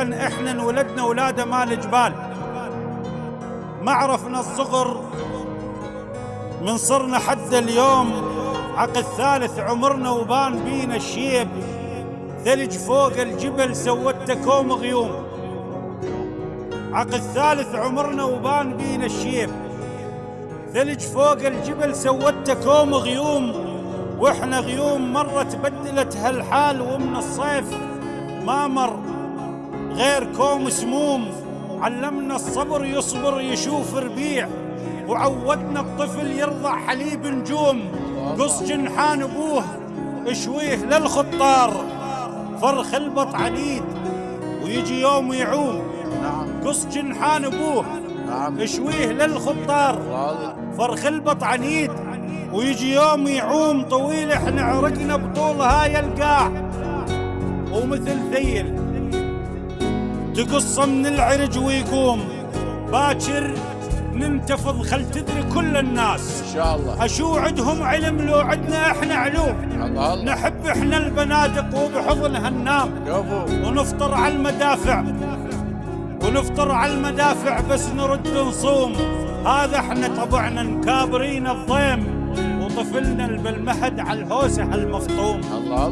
عشان احنا انولدنا ولاده مال جبال، ما عرفنا الصغر من صرنا حد اليوم. عقد ثالث عمرنا وبان بينا الشيب، ثلج فوق الجبل سوته كوم غيوم. عقد ثالث عمرنا وبان بينا الشيب، ثلج فوق الجبل سوته كوم غيوم. واحنا غيوم مرت بدلت هالحال، ومن الصيف ما مر غير كوم سموم. علمنا الصبر يصبر يشوف ربيع، وعودنا الطفل يرضع حليب نجوم. قص جنحان ابوه اشويه للخطار، فرخ البط عنيد ويجي يوم يعوم. قص جنحان ابوه اشويه للخطار، فرخ البط عنيد ويجي يوم يعوم. طويل احنا عرقنا بطول هاي القاع، ومثل ذيل تقصه من العرج ويقوم. باكر ننتفض خل تدري كل الناس ان شاء الله. اشو عندهم علم لو عندنا احنا علوم. الله. نحب احنا البنادق وبحضنها ننام، ونفطر على المدافع ونفطر على المدافع بس نرد نصوم. هذا احنا طبعنا نكابرين الضيم، وطفلنا بالمهد على الهوسه المفطوم. الله.